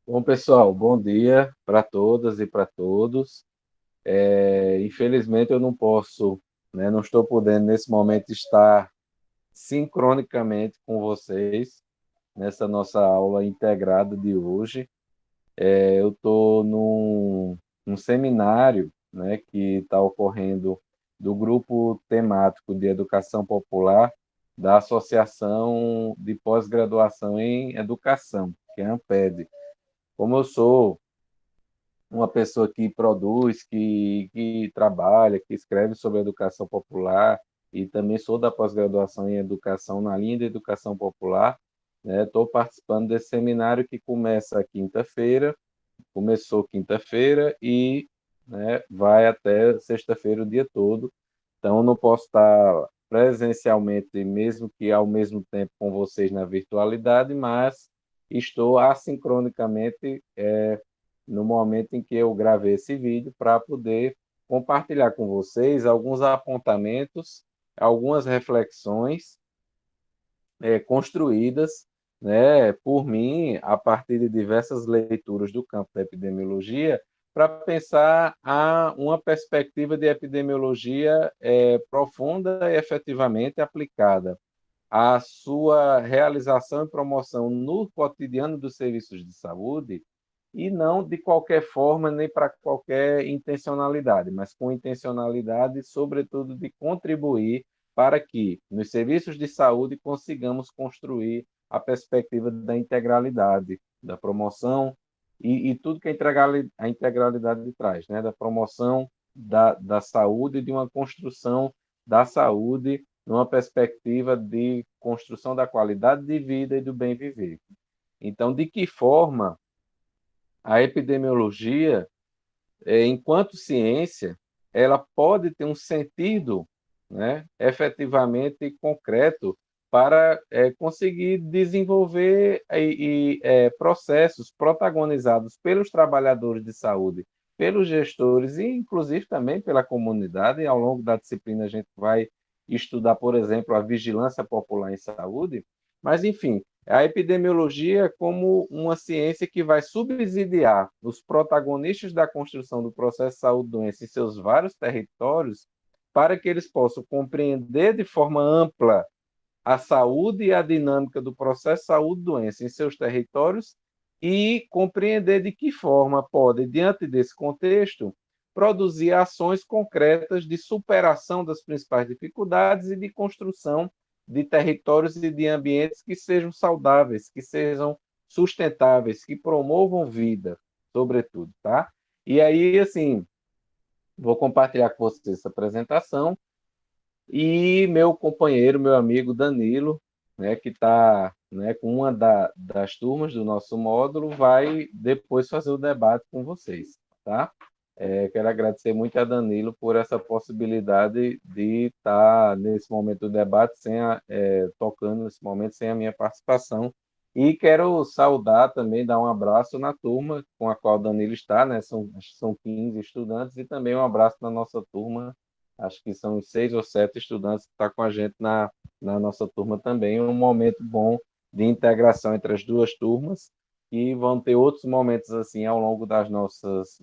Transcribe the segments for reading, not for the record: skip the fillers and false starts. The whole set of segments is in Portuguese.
Bom, pessoal, bom dia para todas e para todos. Infelizmente eu não posso, né, não estou podendo nesse momento estar sincronicamente com vocês nessa nossa aula integrada de hoje. Eu estou num seminário, né, que está ocorrendo do grupo temático de educação popular da Associação de Pós-Graduação em Educação, que é a ANPED. Como eu sou uma pessoa que produz, que trabalha, que escreve sobre educação popular, e também sou da pós-graduação em educação na linha de educação popular, né? Estou participando desse seminário que começou quinta-feira e, né, vai até sexta-feira o dia todo. Então, não posso estar presencialmente, mesmo que ao mesmo tempo com vocês na virtualidade, mas estou assincronicamente no momento em que eu gravei esse vídeo para poder compartilhar com vocês alguns apontamentos, algumas reflexões construídas, né, por mim a partir de diversas leituras do campo da epidemiologia para pensar uma perspectiva de epidemiologia profunda e efetivamente aplicada à sua realização e promoção no cotidiano dos serviços de saúde, e não de qualquer forma nem para qualquer intencionalidade, mas com intencionalidade, sobretudo, de contribuir para que nos serviços de saúde consigamos construir a perspectiva da integralidade, da promoção e tudo que a integralidade traz, né? Da promoção da saúde, de uma construção da saúde numa perspectiva de construção da qualidade de vida e do bem viver. Então, de que forma a epidemiologia, enquanto ciência, ela pode ter um sentido, né, efetivamente concreto para conseguir desenvolver processos protagonizados pelos trabalhadores de saúde, pelos gestores e, inclusive, também pela comunidade. E ao longo da disciplina, a gente vai estudar, por exemplo, a vigilância popular em saúde. Mas, enfim, a epidemiologia como uma ciência que vai subsidiar os protagonistas da construção do processo de saúde-doença em seus vários territórios, para que eles possam compreender de forma ampla a saúde e a dinâmica do processo de saúde-doença em seus territórios e compreender de que forma pode, diante desse contexto, produzir ações concretas de superação das principais dificuldades e de construção de territórios e de ambientes que sejam saudáveis, que sejam sustentáveis, que promovam vida, sobretudo, tá? E aí, assim, vou compartilhar com vocês essa apresentação e meu companheiro, meu amigo Danilo, né, que está, né, com uma das turmas do nosso módulo, vai depois fazer o debate com vocês, tá? Quero agradecer muito a Danilo por essa possibilidade de estar nesse momento do debate, tocando nesse momento sem a minha participação. E quero saudar também, dar um abraço na turma com a qual o Danilo está, né? Acho que são 15 estudantes, e também um abraço na nossa turma. Acho que são 6 ou 7 estudantes que estão com a gente na nossa turma também. Um momento bom de integração entre as duas turmas, e vão ter outros momentos assim ao longo das nossos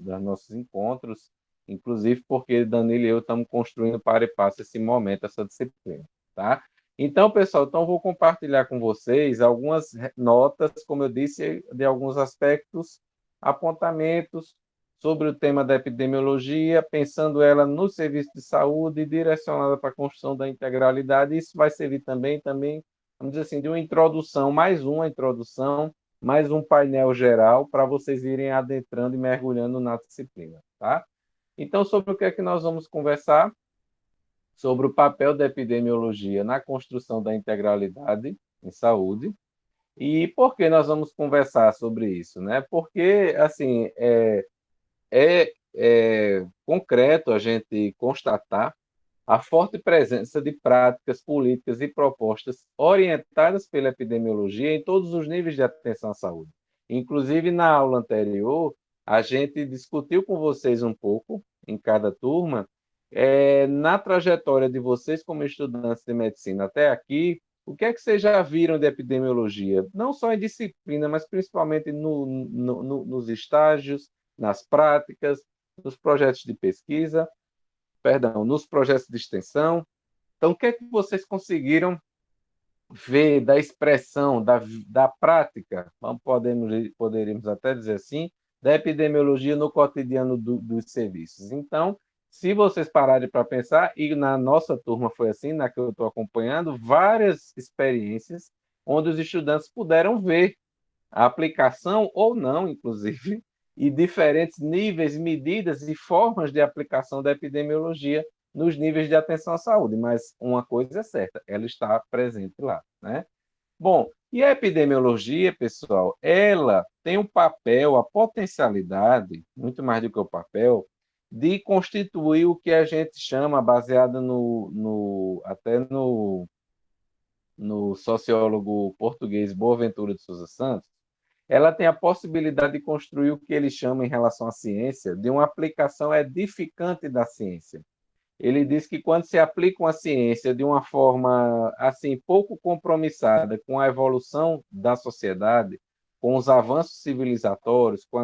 encontros, inclusive porque Danilo e eu estamos construindo para e passo esse momento, essa disciplina, tá? Então, pessoal, então vou compartilhar com vocês algumas notas, como eu disse, de alguns aspectos, apontamentos sobre o tema da epidemiologia, pensando ela no serviço de saúde, direcionada para a construção da integralidade. Isso vai servir também, vamos dizer assim, de uma introdução, mais um painel geral para vocês irem adentrando e mergulhando na disciplina, tá? Então, sobre o que é que nós vamos conversar? Sobre o papel da epidemiologia na construção da integralidade em saúde. E por que nós vamos conversar sobre isso, né? Porque, assim, é concreto a gente constatar a forte presença de práticas políticas e propostas orientadas pela epidemiologia em todos os níveis de atenção à saúde. Inclusive, na aula anterior, a gente discutiu com vocês um pouco, em cada turma, na trajetória de vocês como estudantes de medicina até aqui, O que é que vocês já viram de epidemiologia? Não só em disciplina, mas principalmente nos estágios, nas práticas, nos projetos de pesquisa, perdão, nos projetos de extensão. Então, o que é que vocês conseguiram ver da expressão, da prática, poderíamos até dizer assim, da epidemiologia no cotidiano dos serviços? Então, se vocês pararem para pensar, e na nossa turma foi assim, na que eu estou acompanhando, várias experiências onde os estudantes puderam ver a aplicação ou não, inclusive, e diferentes níveis, medidas e formas de aplicação da epidemiologia nos níveis de atenção à saúde, mas uma coisa é certa, ela está presente lá, né? Bom, e a epidemiologia, pessoal, ela tem um papel, a potencialidade, muito mais do que o papel, de constituir o que a gente chama, baseado até no sociólogo português Boaventura de Sousa Santos, ela tem a possibilidade de construir o que ele chama, em relação à ciência, de uma aplicação edificante da ciência. Ele diz que quando se aplica uma ciência de uma forma assim pouco compromissada com a evolução da sociedade, com os avanços civilizatórios, com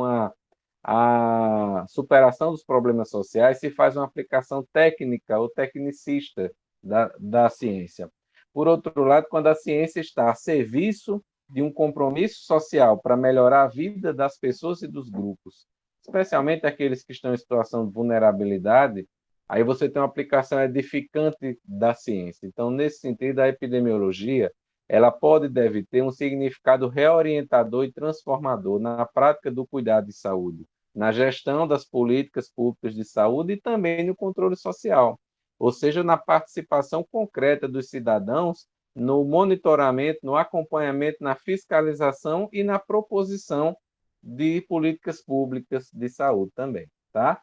a superação dos problemas sociais, se faz uma aplicação técnica ou tecnicista da ciência. Por outro lado, quando a ciência está a serviço de um compromisso social para melhorar a vida das pessoas e dos grupos, especialmente aqueles que estão em situação de vulnerabilidade, aí você tem uma aplicação edificante da ciência. Então, nesse sentido, a epidemiologia, ela pode e deve ter um significado reorientador e transformador na prática do cuidado de saúde, na gestão das políticas públicas de saúde e também no controle social, ou seja, na participação concreta dos cidadãos no monitoramento, no acompanhamento, na fiscalização e na proposição de políticas públicas de saúde também, tá?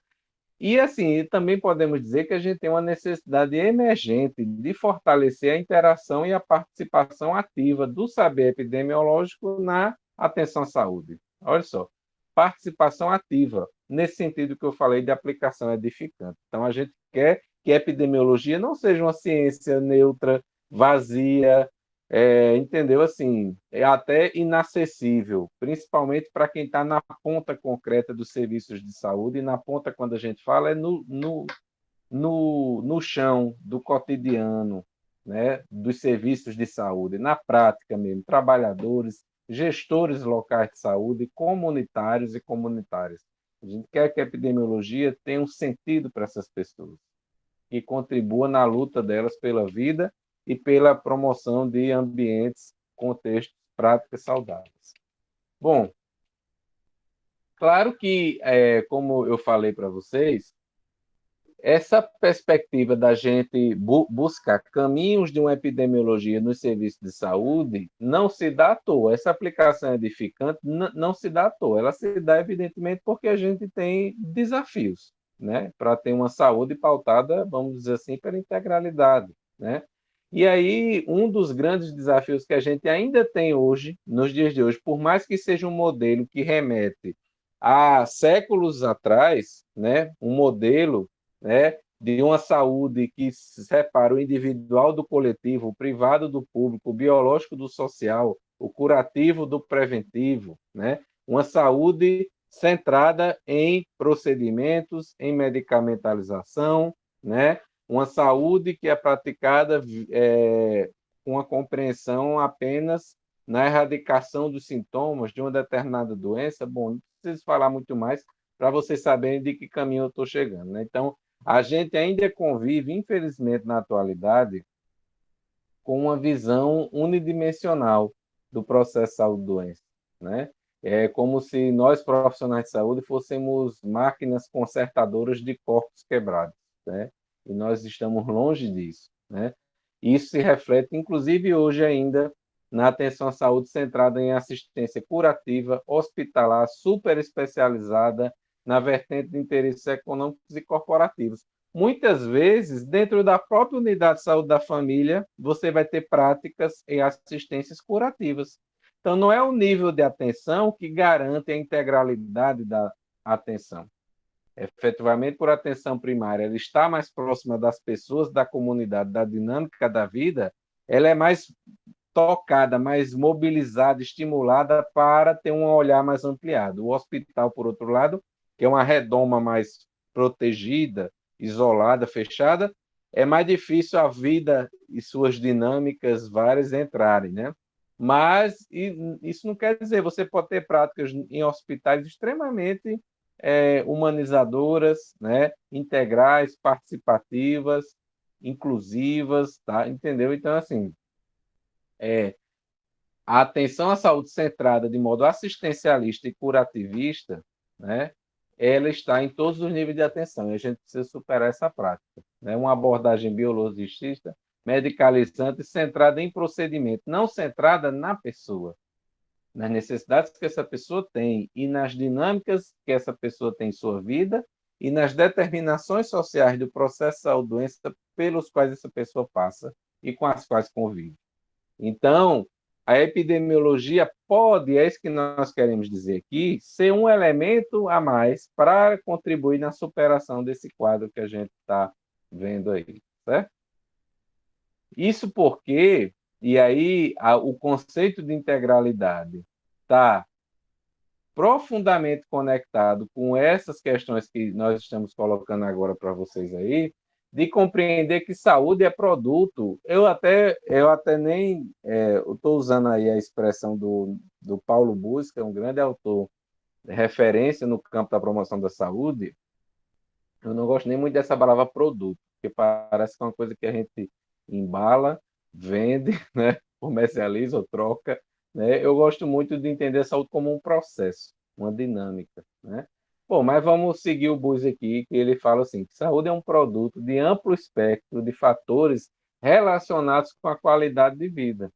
E assim, também podemos dizer que a gente tem uma necessidade emergente de fortalecer a interação e a participação ativa do saber epidemiológico na atenção à saúde. Olha só, participação ativa, nesse sentido que eu falei de aplicação edificante. Então, a gente quer que a epidemiologia não seja uma ciência neutra, vazia, entendeu? Assim, é até inacessível, principalmente para quem está na ponta concreta dos serviços de saúde, e na ponta, quando a gente fala, é no chão do cotidiano, né? Dos serviços de saúde, na prática mesmo, trabalhadores, gestores locais de saúde, comunitários e comunitárias. A gente quer que a epidemiologia tenha um sentido para essas pessoas, que contribua na luta delas pela vida e pela promoção de ambientes, contextos, práticas saudáveis. Bom, claro que, como eu falei para vocês, essa perspectiva da gente buscar caminhos de uma epidemiologia nos serviços de saúde não se dá à toa. Essa aplicação edificante não se dá à toa. Ela se dá, evidentemente, porque a gente tem desafios, né, para ter uma saúde pautada, vamos dizer assim, pela integralidade, né? E aí, um dos grandes desafios que a gente ainda tem hoje, nos dias de hoje, por mais que seja um modelo que remete a séculos atrás, né, um modelo, né, de uma saúde que separa o individual do coletivo, o privado do público, o biológico do social, o curativo do preventivo, né? Uma saúde centrada em procedimentos, em medicamentalização, né? Uma saúde que é praticada com a compreensão apenas na erradicação dos sintomas de uma determinada doença. Bom, não preciso falar muito mais para vocês saberem de que caminho eu estou chegando, né? Então, a gente ainda convive, infelizmente, na atualidade, com uma visão unidimensional do processo saúde-doença, né? É como se nós, profissionais de saúde, fôssemos máquinas consertadoras de corpos quebrados, né? E nós estamos longe disso, né? Isso se reflete, inclusive, hoje ainda, na atenção à saúde centrada em assistência curativa, hospitalar, super especializada, na vertente de interesses econômicos e corporativos. Muitas vezes, dentro da própria unidade de saúde da família, você vai ter práticas e assistências curativas. Então, não é o nível de atenção que garante a integralidade da atenção. Efetivamente, por atenção primária, ela está mais próxima das pessoas, da comunidade, da dinâmica da vida, ela é mais tocada, mais mobilizada, estimulada para ter um olhar mais ampliado. O hospital, por outro lado, que é uma redoma mais protegida, isolada, fechada, é mais difícil a vida e suas dinâmicas várias entrarem, né? Mas isso não quer dizer, você pode ter práticas em hospitais extremamente humanizadoras, né? Integrais, participativas, inclusivas, tá? Entendeu? Então, assim, é, a atenção à saúde centrada de modo assistencialista e curativista, né, ela está em todos os níveis de atenção, e a gente precisa superar essa prática. Né? Uma abordagem biologicista, medicalizante, centrada em procedimento, não centrada na pessoa, nas necessidades que essa pessoa tem e nas dinâmicas que essa pessoa tem em sua vida e nas determinações sociais do processo de saúde-doença pelos quais essa pessoa passa e com as quais convive. Então, a epidemiologia pode, é isso que nós queremos dizer aqui, ser um elemento a mais para contribuir na superação desse quadro que a gente está vendo aí, certo? Isso porque, e aí o conceito de integralidade está profundamente conectado com essas questões que nós estamos colocando agora para vocês aí, de compreender que saúde é produto. Eu até nem estou usando aí a expressão do Paulo Busca, que é um grande autor, referência no campo da promoção da saúde. Eu não gosto nem muito dessa palavra produto, porque parece que é uma coisa que a gente embala, vende, né? Comercializa ou troca. Né? Eu gosto muito de entender a saúde como um processo, uma dinâmica. Né? Bom, mas vamos seguir o Bus aqui, que ele fala assim, que saúde é um produto de amplo espectro de fatores relacionados com a qualidade de vida,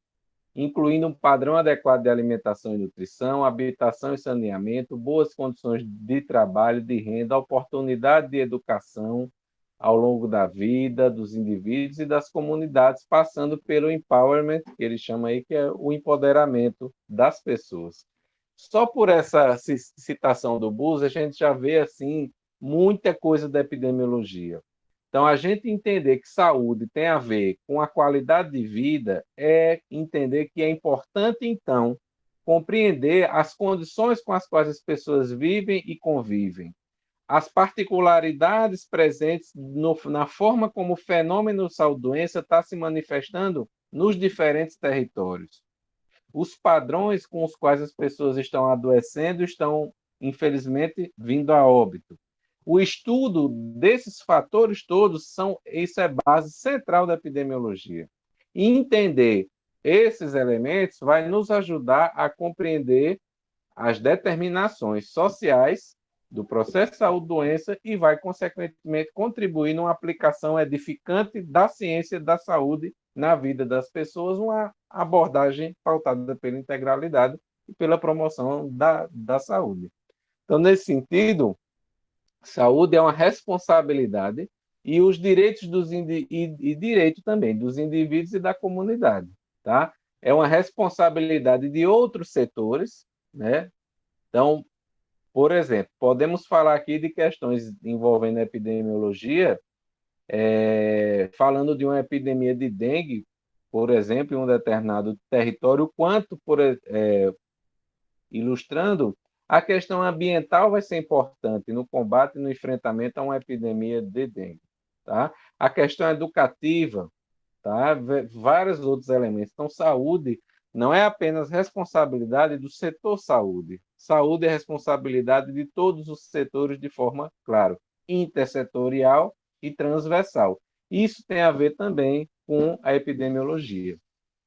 incluindo um padrão adequado de alimentação e nutrição, habitação e saneamento, boas condições de trabalho, de renda, oportunidade de educação ao longo da vida dos indivíduos e das comunidades, passando pelo empowerment, que ele chama aí, que é o empoderamento das pessoas. Só por essa citação do Bus, a gente já vê assim muita coisa da epidemiologia. Então, a gente entender que saúde tem a ver com a qualidade de vida é entender que é importante, então, compreender as condições com as quais as pessoas vivem e convivem, as particularidades presentes na forma como o fenômeno de saúde-doença está se manifestando nos diferentes territórios, os padrões com os quais as pessoas estão adoecendo estão, infelizmente, vindo a óbito. O estudo desses fatores todos isso é base central da epidemiologia. E entender esses elementos vai nos ajudar a compreender as determinações sociais do processo de saúde-doença e vai, consequentemente, contribuir numa aplicação edificante da ciência da saúde na vida das pessoas, uma abordagem pautada pela integralidade e pela promoção da saúde. Então, nesse sentido, saúde é uma responsabilidade e os direitos e direito também dos indivíduos e da comunidade, tá? É uma responsabilidade de outros setores, né? Então, por exemplo, podemos falar aqui de questões envolvendo epidemiologia, falando de uma epidemia de dengue, por exemplo, em um determinado território, quanto, ilustrando, a questão ambiental vai ser importante no combate e no enfrentamento a uma epidemia de dengue. Tá? A questão educativa, tá? Vários outros elementos. Então, saúde não é apenas responsabilidade do setor saúde. Saúde é responsabilidade de todos os setores de forma, claro, intersetorial e transversal. Isso tem a ver também com a epidemiologia.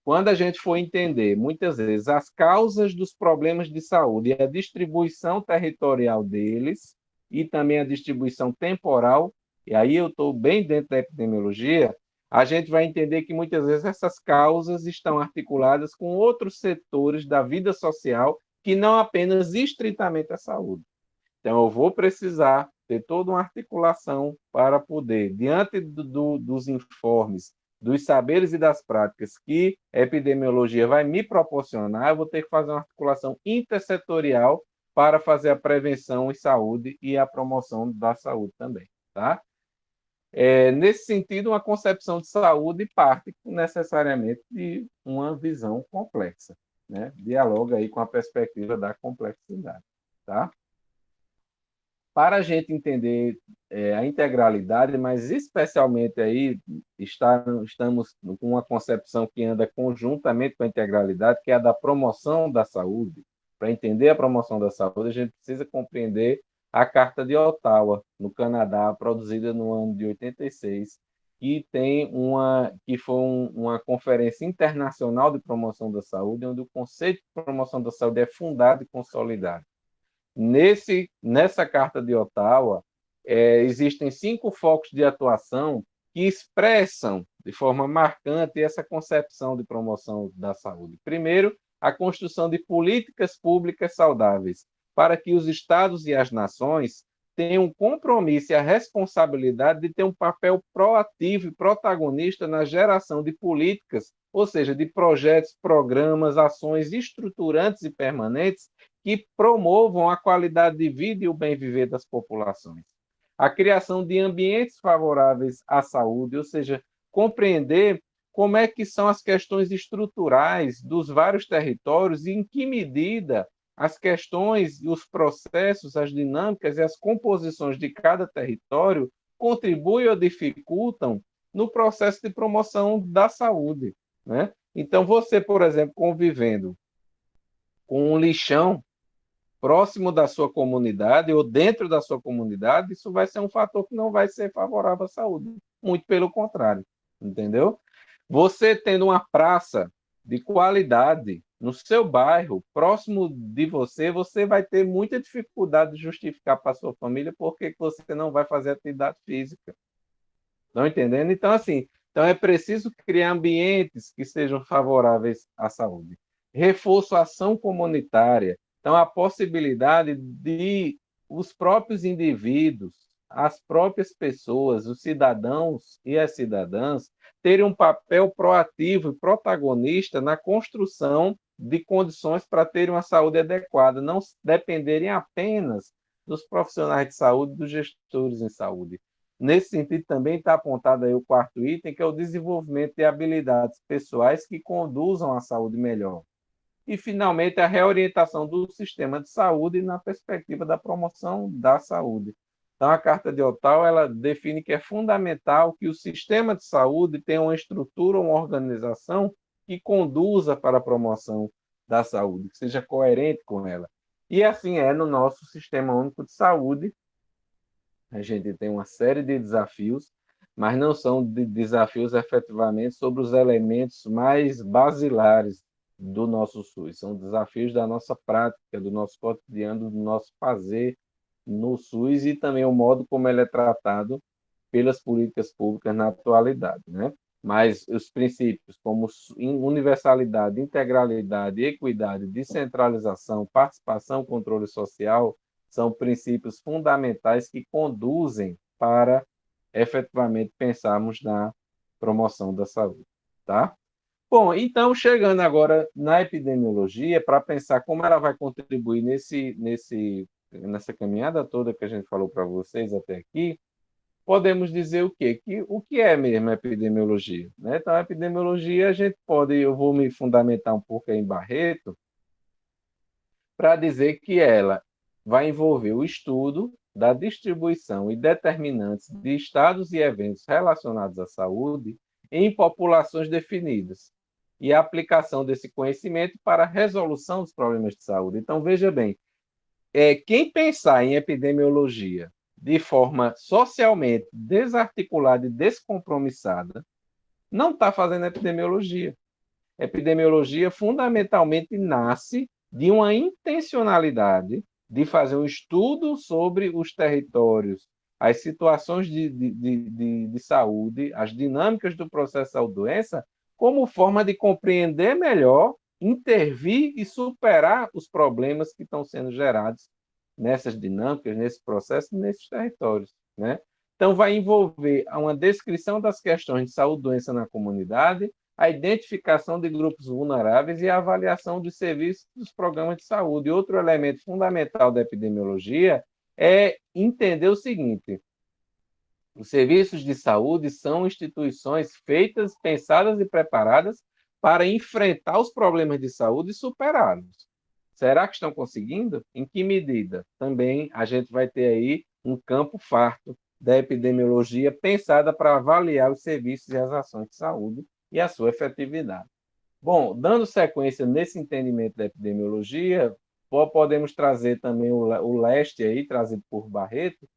Quando a gente for entender, muitas vezes, as causas dos problemas de saúde e a distribuição territorial deles, e também a distribuição temporal, e aí eu estou bem dentro da epidemiologia, a gente vai entender que muitas vezes essas causas estão articuladas com outros setores da vida social que não apenas estritamente a saúde. Então, eu vou precisar ter toda uma articulação para poder, diante dos informes, dos saberes e das práticas que a epidemiologia vai me proporcionar, eu vou ter que fazer uma articulação intersetorial para fazer a prevenção em saúde e a promoção da saúde também, tá? Nesse sentido, uma concepção de saúde parte necessariamente de uma visão complexa, né? Dialoga aí com a perspectiva da complexidade, tá? Para a gente entender a integralidade, mas especialmente aí estamos com uma concepção que anda conjuntamente com a integralidade, que é a da promoção da saúde. Para entender a promoção da saúde, a gente precisa compreender a Carta de Ottawa, no Canadá, produzida no ano de 86, que foi uma conferência internacional de promoção da saúde, onde o conceito de promoção da saúde é fundado e consolidado. Nessa Carta de Ottawa, existem 5 focos de atuação que expressam de forma marcante essa concepção de promoção da saúde. Primeiro, a construção de políticas públicas saudáveis, para que os estados e as nações tenham um compromisso e a responsabilidade de ter um papel proativo e protagonista na geração de políticas, ou seja, de projetos, programas, ações estruturantes e permanentes que promovam a qualidade de vida e o bem-viver das populações. A criação de ambientes favoráveis à saúde, ou seja, compreender como é que são as questões estruturais dos vários territórios e em que medida as questões, os processos, as dinâmicas e as composições de cada território contribuem ou dificultam no processo de promoção da saúde, né? Então, você, por exemplo, convivendo com um lixão próximo da sua comunidade ou dentro da sua comunidade, isso vai ser um fator que não vai ser favorável à saúde. Muito pelo contrário, entendeu? Você tendo uma praça de qualidade no seu bairro, próximo de você, você vai ter muita dificuldade de justificar para a sua família por que você não vai fazer atividade física. Estão entendendo? Então, assim, então é preciso criar ambientes que sejam favoráveis à saúde. Reforço a ação comunitária. Então, a possibilidade de os próprios indivíduos, as próprias pessoas, os cidadãos e as cidadãs terem um papel proativo e protagonista na construção de condições para terem uma saúde adequada, não dependerem apenas dos profissionais de saúde, dos gestores em saúde. Nesse sentido, também está apontado aí o quarto item, que é o desenvolvimento de habilidades pessoais que conduzam à saúde melhor. E, finalmente, a reorientação do sistema de saúde na perspectiva da promoção da saúde. Então, a Carta de Ottawa ela define que é fundamental que o sistema de saúde tenha uma estrutura, uma organização que conduza para a promoção da saúde, que seja coerente com ela. E assim é no nosso Sistema Único de Saúde. A gente tem uma série de desafios, mas não são desafios efetivamente sobre os elementos mais basilares do nosso SUS, são desafios da nossa prática, do nosso cotidiano, do nosso fazer no SUS e também o modo como ele é tratado pelas políticas públicas na atualidade, né? Mas os princípios como universalidade, integralidade, equidade, descentralização, participação, controle social, são princípios fundamentais que conduzem para efetivamente pensarmos na promoção da saúde, tá? Bom, então chegando agora na epidemiologia, para pensar como ela vai contribuir nessa caminhada toda que a gente falou para vocês até aqui, podemos dizer o quê? Que o que é mesmo a epidemiologia, né? Então, a epidemiologia, a gente pode, eu vou me fundamentar um pouco aí em Barreto, para dizer que ela vai envolver o estudo da distribuição e determinantes de estados e eventos relacionados à saúde em populações definidas e a aplicação desse conhecimento para a resolução dos problemas de saúde. Então, veja bem, quem pensar em epidemiologia de forma socialmente desarticulada e descompromissada não está fazendo epidemiologia. Epidemiologia fundamentalmente nasce de uma intencionalidade de fazer um estudo sobre os territórios, as situações de saúde, as dinâmicas do processo de saúde-doença, como forma de compreender melhor, intervir e superar os problemas que estão sendo gerados nessas dinâmicas, nesse processo, nesses territórios, né? Então, vai envolver uma descrição das questões de saúde-doença na comunidade, a identificação de grupos vulneráveis e a avaliação de serviços dos programas de saúde. Outro elemento fundamental da epidemiologia é entender o seguinte: Os serviços de saúde são instituições feitas, pensadas e preparadas para enfrentar os problemas de saúde e superá-los. Será que estão conseguindo? Em que medida? Também a gente vai ter aí um campo farto da epidemiologia pensada para avaliar os serviços e as ações de saúde e a sua efetividade. Bom, dando sequência nesse entendimento da epidemiologia, podemos trazer também o leste aí, trazido por Barreto,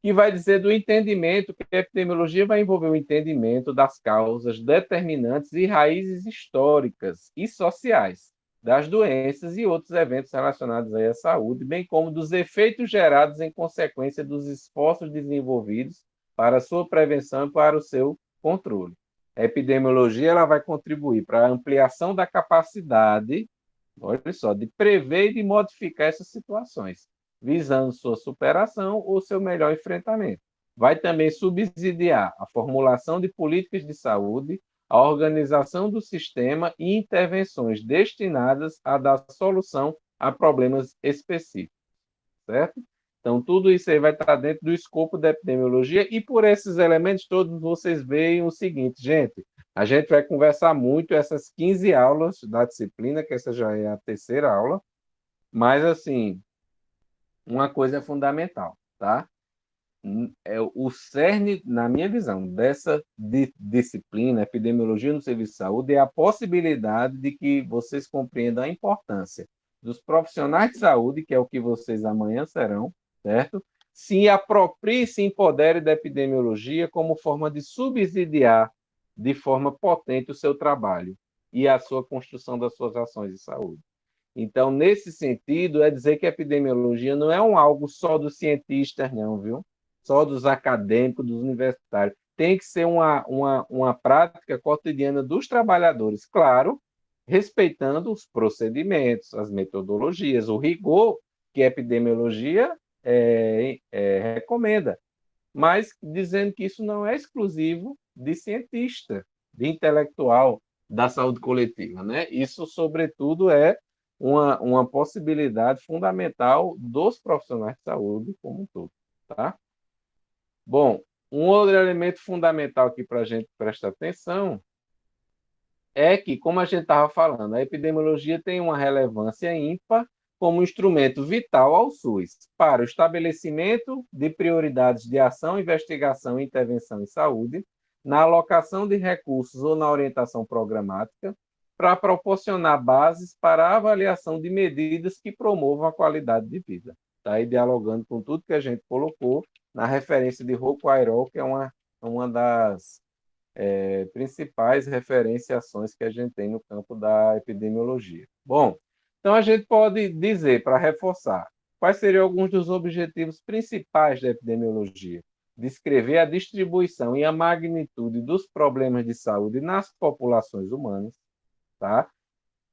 que vai dizer do entendimento, que a epidemiologia vai envolver o entendimento das causas determinantes e raízes históricas e sociais das doenças e outros eventos relacionados à saúde, bem como dos efeitos gerados em consequência dos esforços desenvolvidos para a sua prevenção e para o seu controle. A epidemiologia ela vai contribuir para a ampliação da capacidade, olha só, de prever e de modificar essas situações, visando sua superação ou seu melhor enfrentamento. Vai também subsidiar a formulação de políticas de saúde, a organização do sistema e intervenções destinadas a dar solução a problemas específicos, certo? Então, tudo isso aí vai estar dentro do escopo da epidemiologia e por esses elementos todos vocês veem o seguinte, gente, a gente vai conversar muito essas 15 aulas da disciplina, que essa já é a terceira aula, mas assim, uma coisa é fundamental, tá? É o cerne, na minha visão, dessa disciplina, epidemiologia no serviço de saúde, é a possibilidade de que vocês compreendam a importância dos profissionais de saúde, que é o que vocês amanhã serão, certo? Se apropriem, se empoderem da epidemiologia como forma de subsidiar de forma potente o seu trabalho e a sua construção das suas ações de saúde. Então, nesse sentido, é dizer que a epidemiologia não é algo só dos cientistas, não, viu? Só dos acadêmicos, dos universitários. Tem que ser uma prática cotidiana dos trabalhadores, claro, respeitando os procedimentos, as metodologias, o rigor que a epidemiologia recomenda, mas dizendo que isso não é exclusivo de cientista, de intelectual da saúde coletiva, né? Isso, sobretudo, é uma possibilidade fundamental dos profissionais de saúde como um todo, tá? Bom, um outro elemento fundamental aqui para a gente prestar atenção é que, como a gente estava falando, a epidemiologia tem uma relevância ímpar como instrumento vital ao SUS para o estabelecimento de prioridades de ação, investigação e intervenção em saúde, na alocação de recursos ou na orientação programática, para proporcionar bases para a avaliação de medidas que promovam a qualidade de vida. Está aí dialogando com tudo que a gente colocou na referência de Rocco Airol, que é uma das principais referenciações que a gente tem no campo da epidemiologia. Bom, então a gente pode dizer, para reforçar, quais seriam alguns dos objetivos principais da epidemiologia? Descrever a distribuição e a magnitude dos problemas de saúde nas populações humanas, tá?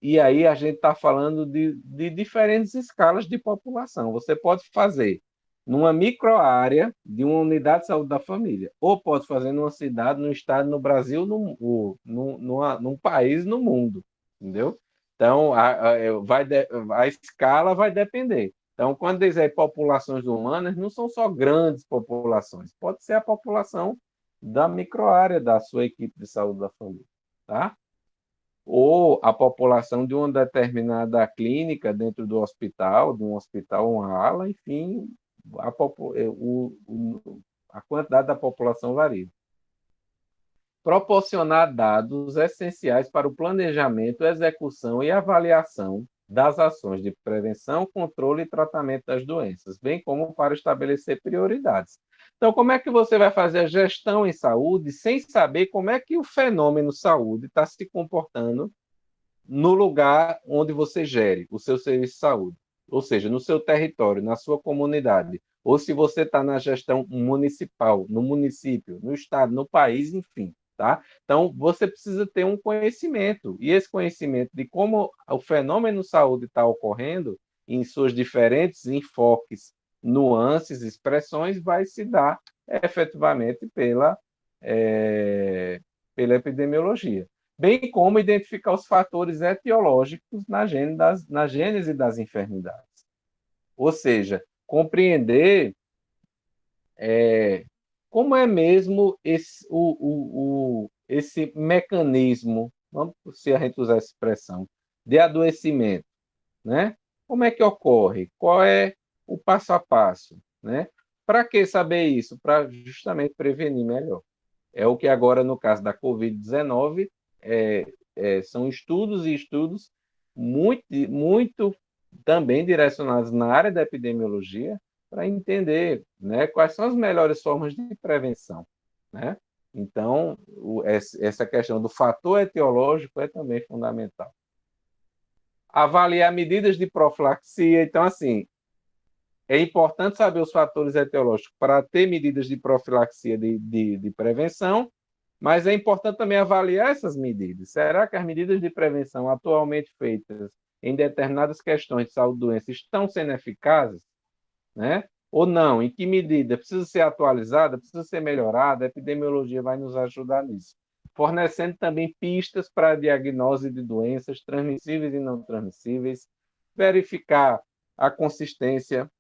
E aí a gente está falando de diferentes escalas de população. Você pode fazer numa microárea de uma unidade de saúde da família, ou pode fazer numa cidade, num estado, no Brasil, num país, no mundo, entendeu? Então, a escala vai depender. Então, quando diz aí populações humanas, não são só grandes populações, pode ser a população da microárea da sua equipe de saúde da família, tá? Ou a população de uma determinada clínica dentro do hospital, de um hospital, uma ala, enfim, a quantidade da população varia. Proporcionar dados essenciais para o planejamento, execução e avaliação das ações de prevenção, controle e tratamento das doenças, bem como para estabelecer prioridades. Então, como é que você vai fazer a gestão em saúde sem saber como é que o fenômeno saúde está se comportando no lugar onde você gere o seu serviço de saúde, ou seja, no seu território, na sua comunidade, ou se você está na gestão municipal, no município, no estado, no país, enfim, tá? Então, você precisa ter um conhecimento, e esse conhecimento de como o fenômeno saúde está ocorrendo em suas diferentes enfoques, nuances, expressões, vai se dar efetivamente pela epidemiologia, bem como identificar os fatores etiológicos na gênese das enfermidades. Ou seja, compreender como é mesmo esse mecanismo, vamos, se a gente usar essa expressão, de adoecimento, né? Como é que ocorre? Qual é o passo a passo, né? Para que saber isso? Para justamente prevenir melhor. É o que agora, no caso da Covid-19, são estudos e estudos muito também direcionados na área da epidemiologia para entender, né, quais são as melhores formas de prevenção, né? Então, essa questão do fator etiológico é também fundamental. Avaliar medidas de profilaxia. Então, assim, é importante saber os fatores etiológicos para ter medidas de profilaxia de prevenção, mas é importante também avaliar essas medidas. Será que as medidas de prevenção atualmente feitas em determinadas questões de saúde e doença estão sendo eficazes, né? Ou não? Em que medida? Precisa ser atualizada? Precisa ser melhorada? A epidemiologia vai nos ajudar nisso. Fornecendo também pistas para a diagnose de doenças transmissíveis e não transmissíveis, verificar a consistência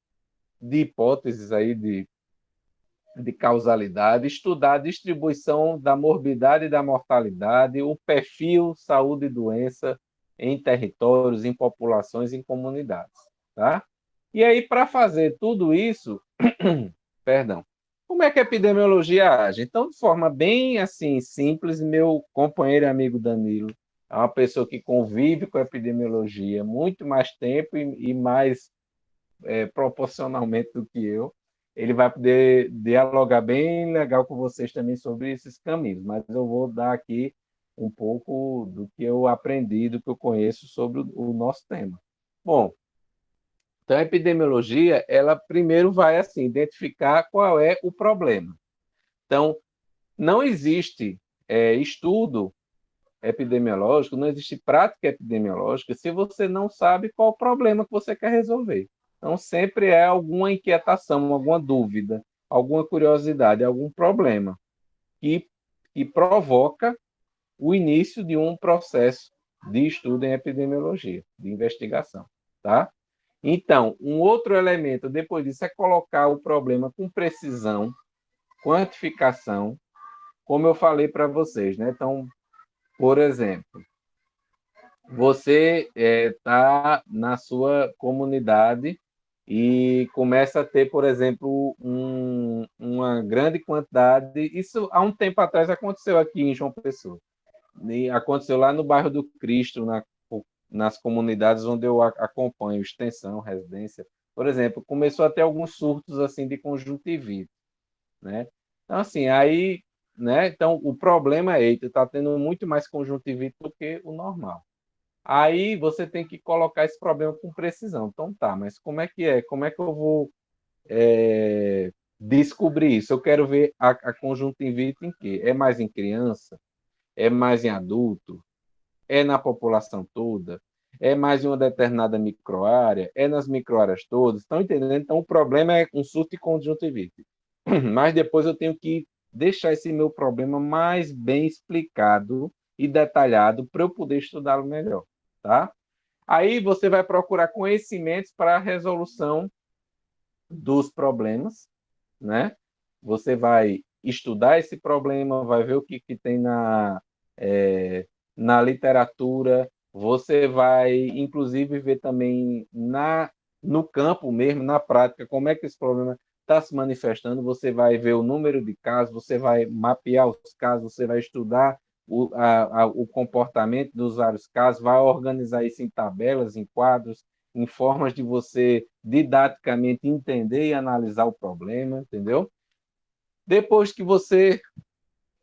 de hipóteses aí de causalidade, estudar a distribuição da morbidade e da mortalidade, o perfil saúde e doença em territórios, em populações, em comunidades, tá? E aí, para fazer tudo isso, perdão, como é que a epidemiologia age? Então, de forma bem assim simples, meu companheiro e amigo Danilo é uma pessoa que convive com a epidemiologia muito mais tempo e mais proporcionalmente do que eu. Ele vai poder dialogar bem legal com vocês também sobre esses caminhos, mas eu vou dar aqui um pouco do que eu aprendi, do que eu conheço sobre o nosso tema. Bom, então a epidemiologia, ela primeiro vai assim identificar qual é o problema. Então, não existe estudo epidemiológico, não existe prática epidemiológica se você não sabe qual o problema que você quer resolver. Então, sempre é alguma inquietação, alguma dúvida, alguma curiosidade, algum problema que, que provoca o início de um processo de estudo em epidemiologia, de investigação, tá? Então, um outro elemento depois disso é colocar o problema com precisão, quantificação, como eu falei para vocês, né? Então, por exemplo, você está na sua comunidade e começa a ter, por exemplo, uma grande quantidade. Isso há um tempo atrás aconteceu aqui em João Pessoa. E aconteceu lá no bairro do Cristo, nas comunidades onde eu acompanho, extensão, residência. Por exemplo, começou a ter alguns surtos assim de conjuntivite, né? Então, assim, aí, né? Então, o problema é, eita, está tendo muito mais conjuntivite do que o normal. Aí você tem que colocar esse problema com precisão. Então tá, mas como é que é? Como é que eu vou descobrir isso? Eu quero ver a conjuntivite em quê? É mais em criança? É mais em adulto? É na população toda? É mais em uma determinada microárea? É nas microáreas todas? Estão entendendo? Então o problema é um surto de conjuntivite. Mas depois eu tenho que deixar esse meu problema mais bem explicado e detalhado para eu poder estudá-lo melhor, tá? Aí você vai procurar conhecimentos para a resolução dos problemas, né? Você vai estudar esse problema, vai ver o que tem na literatura, você vai, inclusive, ver também no campo mesmo, na prática, como é que esse problema está se manifestando, você vai ver o número de casos, você vai mapear os casos, você vai estudar o comportamento dos vários casos, vai organizar isso em tabelas, em quadros, em formas de você didaticamente entender e analisar o problema, entendeu? Depois que você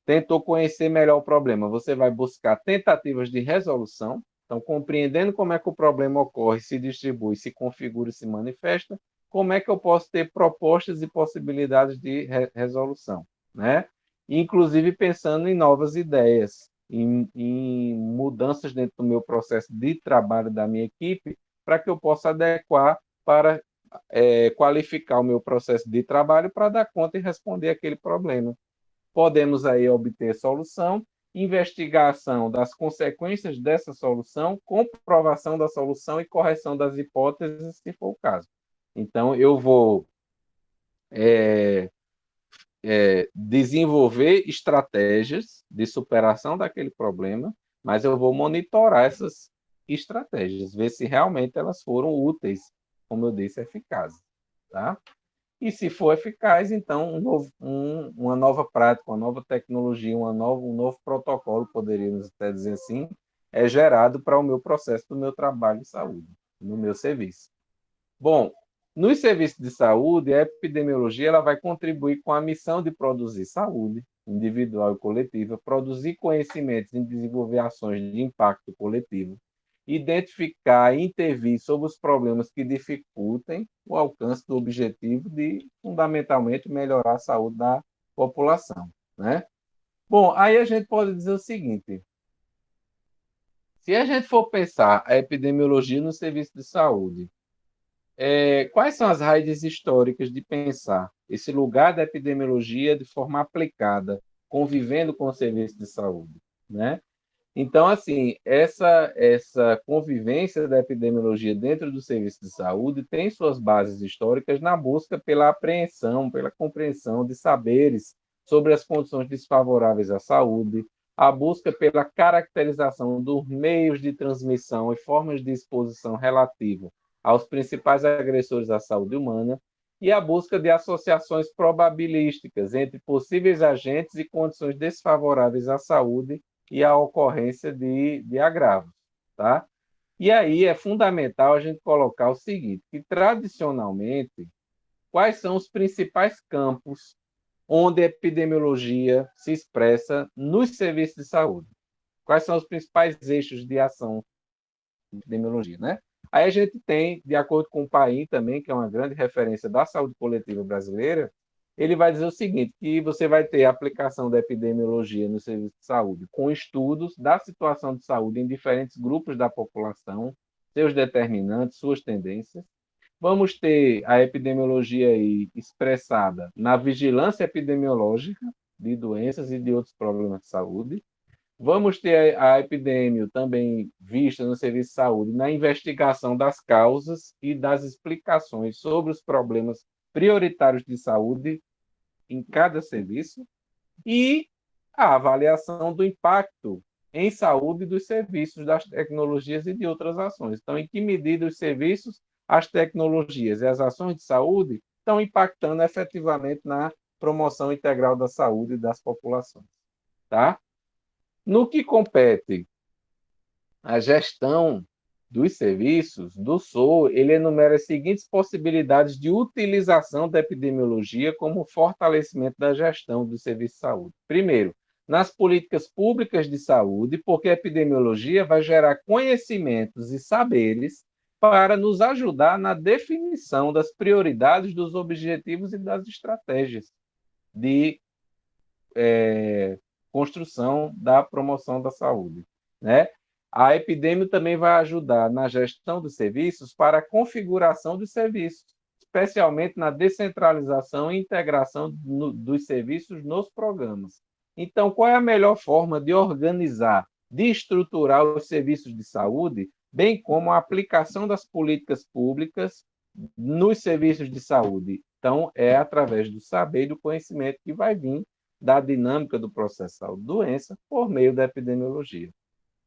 tentou conhecer melhor o problema, você vai buscar tentativas de resolução, então compreendendo como é que o problema ocorre, se distribui, se configura e se manifesta, como é que eu posso ter propostas e possibilidades de resolução, né? Inclusive pensando em novas ideias, em mudanças dentro do meu processo de trabalho da minha equipe, para que eu possa adequar para qualificar o meu processo de trabalho para dar conta e responder aquele problema. Podemos aí obter solução, investigação das consequências dessa solução, comprovação da solução e correção das hipóteses, se for o caso. Então, eu vou desenvolver estratégias de superação daquele problema, mas eu vou monitorar essas estratégias, ver se realmente elas foram úteis, como eu disse, eficazes, tá? E se for eficaz, então uma nova prática, uma nova tecnologia, um novo protocolo, poderíamos até dizer assim, é gerado para o meu processo do meu trabalho de saúde, no meu serviço. Bom, nos serviços de saúde, a epidemiologia ela vai contribuir com a missão de produzir saúde individual e coletiva, produzir conhecimentos e desenvolver ações de impacto coletivo, identificar e intervir sobre os problemas que dificultem o alcance do objetivo de, fundamentalmente, melhorar a saúde da população, né? Bom, aí a gente pode dizer o seguinte: se a gente for pensar a epidemiologia no serviço de saúde, quais são as raízes históricas de pensar esse lugar da epidemiologia de forma aplicada, convivendo com o serviço de saúde, né? Então, assim, essa convivência da epidemiologia dentro do serviço de saúde tem suas bases históricas na busca pela apreensão, pela compreensão de saberes sobre as condições desfavoráveis à saúde, a busca pela caracterização dos meios de transmissão e formas de exposição relativa aos principais agressores à saúde humana e a busca de associações probabilísticas entre possíveis agentes e condições desfavoráveis à saúde e a ocorrência de agravos, tá? E aí é fundamental a gente colocar o seguinte, que tradicionalmente, quais são os principais campos onde a epidemiologia se expressa nos serviços de saúde? Quais são os principais eixos de ação de epidemiologia, né? Aí a gente tem, de acordo com o Paim também, que é uma grande referência da saúde coletiva brasileira, ele vai dizer o seguinte, que você vai ter a aplicação da epidemiologia no serviço de saúde, com estudos da situação de saúde em diferentes grupos da população, seus determinantes, suas tendências. Vamos ter a epidemiologia aí expressada na vigilância epidemiológica de doenças e de outros problemas de saúde. Vamos ter a epidemia também vista no serviço de saúde na investigação das causas e das explicações sobre os problemas prioritários de saúde em cada serviço e a avaliação do impacto em saúde dos serviços, das tecnologias e de outras ações. Então, em que medida os serviços, as tecnologias e as ações de saúde estão impactando efetivamente na promoção integral da saúde das populações, tá? No que compete à gestão dos serviços, do SOR, ele enumera as seguintes possibilidades de utilização da epidemiologia como fortalecimento da gestão do serviço de saúde. Primeiro, nas políticas públicas de saúde, porque a epidemiologia vai gerar conhecimentos e saberes para nos ajudar na definição das prioridades, dos objetivos e das estratégias de construção da promoção da saúde, né? A epidemia também vai ajudar na gestão dos serviços para a configuração dos serviços, especialmente na descentralização e integração dos serviços nos programas. Então, qual é a melhor forma de organizar, de estruturar os serviços de saúde, bem como a aplicação das políticas públicas nos serviços de saúde? Então, é através do saber e do conhecimento que vai vir da dinâmica do processo de saúde-doença por meio da epidemiologia.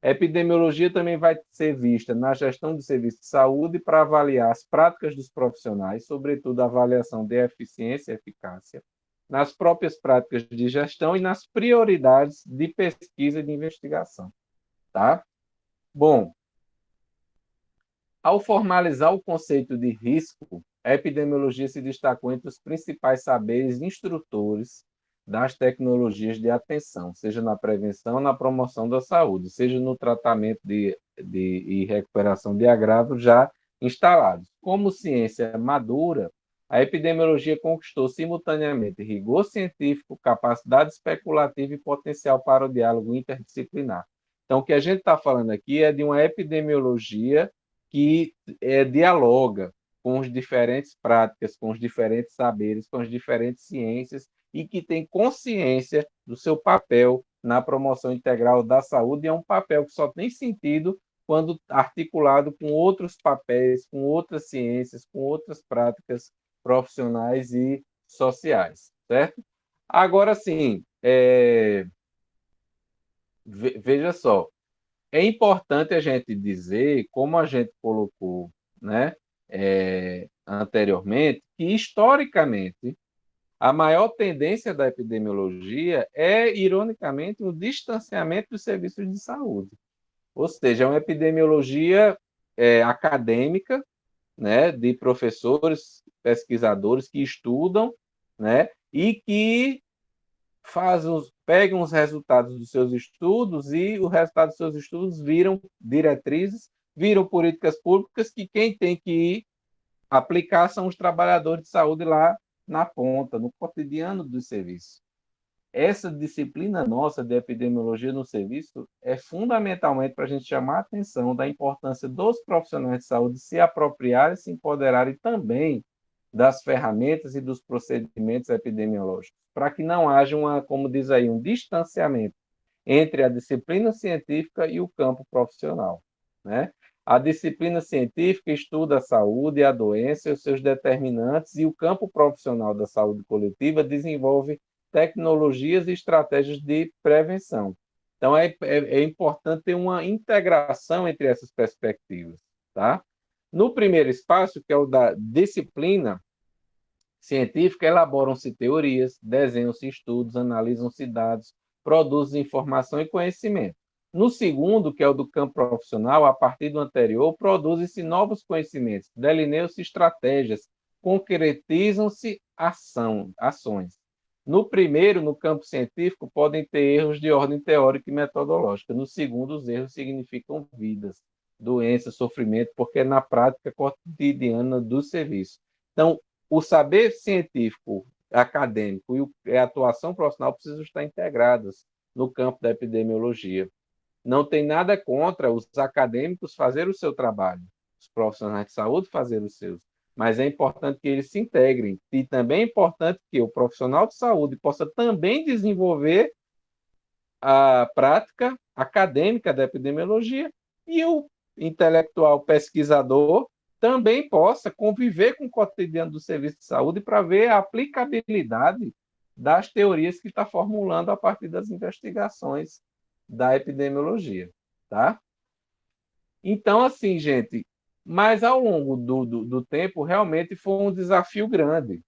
A epidemiologia também vai ser vista na gestão do serviço de saúde para avaliar as práticas dos profissionais, sobretudo a avaliação de eficiência e eficácia, nas próprias práticas de gestão e nas prioridades de pesquisa e de investigação. Tá? Bom, ao formalizar o conceito de risco, a epidemiologia se destacou entre os principais saberes instrutores das tecnologias de atenção, seja na prevenção ou na promoção da saúde, seja no tratamento e recuperação de agravos já instalados. Como ciência madura, a epidemiologia conquistou simultaneamente rigor científico, capacidade especulativa e potencial para o diálogo interdisciplinar. Então, o que a gente está falando aqui é de uma epidemiologia que dialoga com as diferentes práticas, com os diferentes saberes, com as diferentes ciências e que tem consciência do seu papel na promoção integral da saúde, e é um papel que só tem sentido quando articulado com outros papéis, com outras ciências, com outras práticas profissionais e sociais, certo? Agora, sim, veja só, é importante a gente dizer, como a gente colocou, né, anteriormente, que historicamente a maior tendência da epidemiologia é, ironicamente, o distanciamento dos serviços de saúde. Ou seja, é uma epidemiologia acadêmica, né, de professores, pesquisadores que estudam, né, e que pegam os resultados dos seus estudos e o resultado dos seus estudos viram diretrizes, viram políticas públicas que quem tem que aplicar são os trabalhadores de saúde lá na ponta, no cotidiano do serviço. Essa disciplina nossa de epidemiologia no serviço é fundamentalmente para a gente chamar a atenção da importância dos profissionais de saúde se apropriarem, se empoderarem também das ferramentas e dos procedimentos epidemiológicos, para que não haja como diz aí, um distanciamento entre a disciplina científica e o campo profissional, né? A disciplina científica estuda a saúde, a doença e os seus determinantes, e o campo profissional da saúde coletiva desenvolve tecnologias e estratégias de prevenção. Então, é importante ter uma integração entre essas perspectivas, tá? No primeiro espaço, que é o da disciplina científica, elaboram-se teorias, desenham-se estudos, analisam-se dados, produzem informação e conhecimento. No segundo, que é o do campo profissional, a partir do anterior, produzem-se novos conhecimentos, delineiam-se estratégias, concretizam-se ações. No primeiro, no campo científico, podem ter erros de ordem teórica e metodológica. No segundo, os erros significam vidas, doenças, sofrimento, porque é na prática cotidiana do serviço. Então, o saber científico, acadêmico e a atuação profissional precisam estar integradas no campo da epidemiologia. Não tem nada contra os acadêmicos fazer o seu trabalho, os profissionais de saúde fazer os seus, mas é importante que eles se integrem. E também é importante que o profissional de saúde possa também desenvolver a prática acadêmica da epidemiologia e o intelectual pesquisador também possa conviver com o cotidiano do serviço de saúde para ver a aplicabilidade das teorias que está formulando a partir das investigações da epidemiologia, tá? Então, assim, gente, mas ao longo do tempo, realmente foi um desafio grande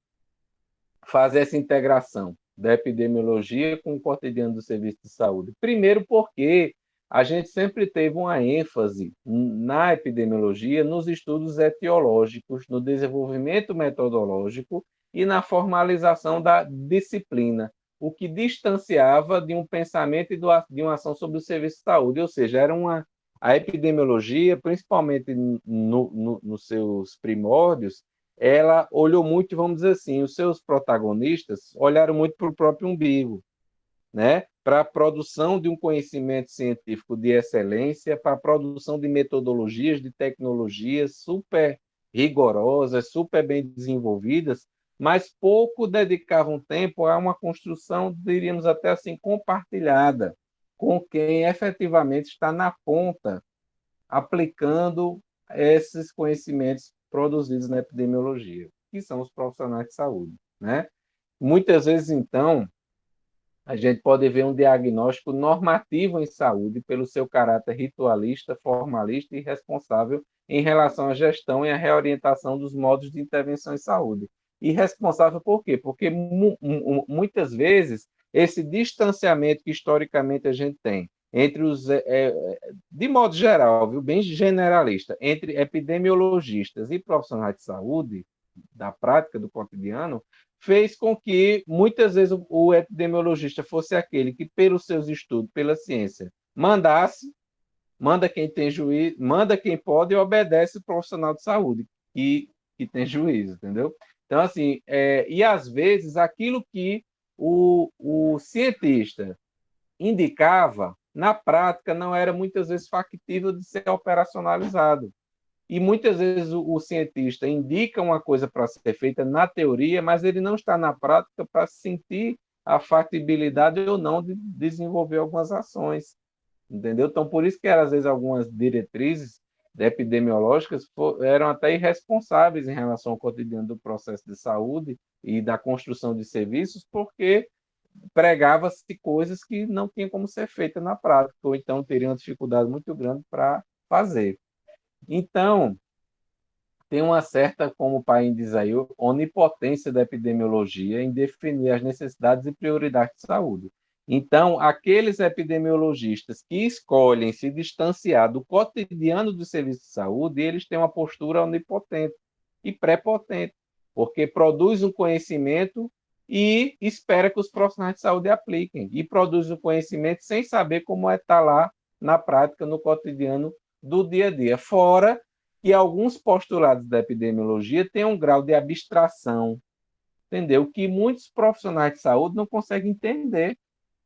fazer essa integração da epidemiologia com o cotidiano do serviço de saúde. Primeiro, porque a gente sempre teve uma ênfase na epidemiologia, nos estudos etiológicos, no desenvolvimento metodológico e na formalização da disciplina, o que distanciava de um pensamento e de uma ação sobre o serviço de saúde, ou seja, a epidemiologia, principalmente nos seus primórdios, ela olhou muito, vamos dizer assim, os seus protagonistas olharam muito para o próprio umbigo, né? Para a produção de um conhecimento científico de excelência, para a produção de metodologias, de tecnologias super rigorosas, super bem desenvolvidas, mas pouco dedicavam tempo a uma construção, diríamos até assim, compartilhada, com quem efetivamente está na ponta, aplicando esses conhecimentos produzidos na epidemiologia, que são os profissionais de saúde, né? Muitas vezes, então, a gente pode ver um diagnóstico normativo em saúde pelo seu caráter ritualista, formalista e responsável em relação à gestão e à reorientação dos modos de intervenção em saúde. E responsável por quê? Porque muitas vezes esse distanciamento que historicamente a gente tem entre de modo geral, viu, bem generalista, entre epidemiologistas e profissionais de saúde, da prática do cotidiano, fez com que muitas vezes o epidemiologista fosse aquele que, pelos seus estudos, pela ciência, manda quem tem juízo, manda quem pode e obedece o profissional de saúde que tem juízo, entendeu? Então, assim, e às vezes aquilo que o cientista indicava, na prática, não era muitas vezes factível de ser operacionalizado. E muitas vezes o cientista indica uma coisa para ser feita na teoria, mas ele não está na prática para sentir a factibilidade ou não de desenvolver algumas ações, entendeu? Então, por isso que às vezes algumas diretrizes epidemiológicas eram até irresponsáveis em relação ao cotidiano do processo de saúde e da construção de serviços, porque pregava-se coisas que não tinham como ser feitas na prática, ou então teriam uma dificuldade muito grande para fazer. Então, tem uma certa, como o pai diz aí, onipotência da epidemiologia em definir as necessidades e prioridades de saúde. Então, aqueles epidemiologistas que escolhem se distanciar do cotidiano do serviço de saúde, eles têm uma postura onipotente e prepotente, porque produz um conhecimento e espera que os profissionais de saúde apliquem, e produz o conhecimento sem saber como é estar lá na prática, no cotidiano do dia a dia. Fora que alguns postulados da epidemiologia têm um grau de abstração, entendeu? Que muitos profissionais de saúde não conseguem entender.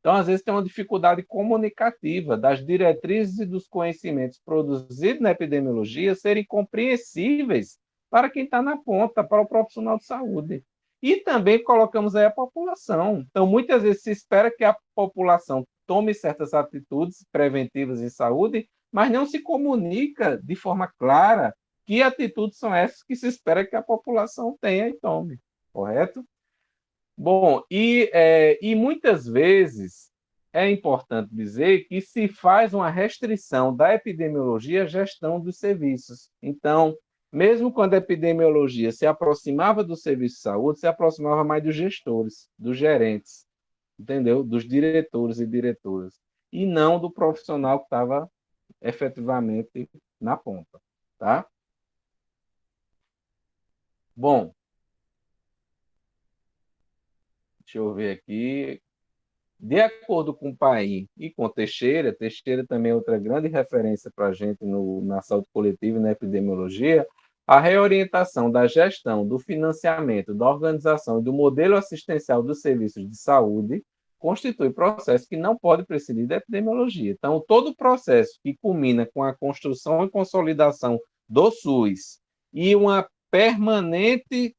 Então, às vezes, tem uma dificuldade comunicativa das diretrizes e dos conhecimentos produzidos na epidemiologia serem compreensíveis para quem está na ponta, para o profissional de saúde. E também colocamos aí a população. Então, muitas vezes se espera que a população tome certas atitudes preventivas em saúde, mas não se comunica de forma clara que atitudes são essas que se espera que a população tenha e tome, correto? Bom, e muitas vezes é importante dizer que se faz uma restrição da epidemiologia à gestão dos serviços. Então, mesmo quando a epidemiologia se aproximava do serviço de saúde, se aproximava mais dos gestores, dos gerentes, entendeu? Dos diretores e diretoras, e não do profissional que estava efetivamente na ponta, tá? Bom, deixa eu ver aqui. De acordo com Paim e com Teixeira, Teixeira também é outra grande referência para a gente na saúde coletiva e na epidemiologia, a reorientação da gestão, do financiamento, da organização e do modelo assistencial dos serviços de saúde constitui processo que não pode prescindir da epidemiologia. Então, todo o processo que culmina com a construção e consolidação do SUS e o permanente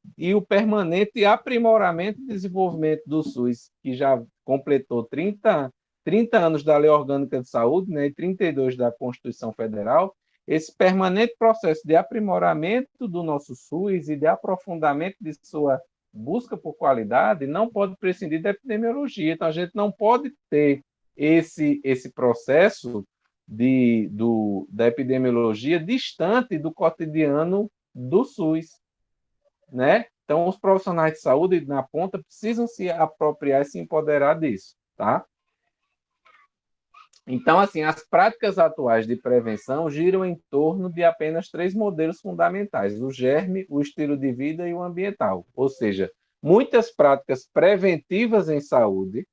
aprimoramento e desenvolvimento do SUS, que já completou 30 anos da Lei Orgânica de Saúde, né, e 32 da Constituição Federal, esse permanente processo de aprimoramento do nosso SUS e de aprofundamento de sua busca por qualidade não pode prescindir da epidemiologia. Então, a gente não pode ter esse processo da epidemiologia distante do cotidiano do SUS, né? Então, os profissionais de saúde na ponta precisam se apropriar e se empoderar disso, tá? Então, assim, as práticas atuais de prevenção giram em torno de apenas três modelos fundamentais: o germe, o estilo de vida e o ambiental. Ou seja, muitas práticas preventivas em saúde,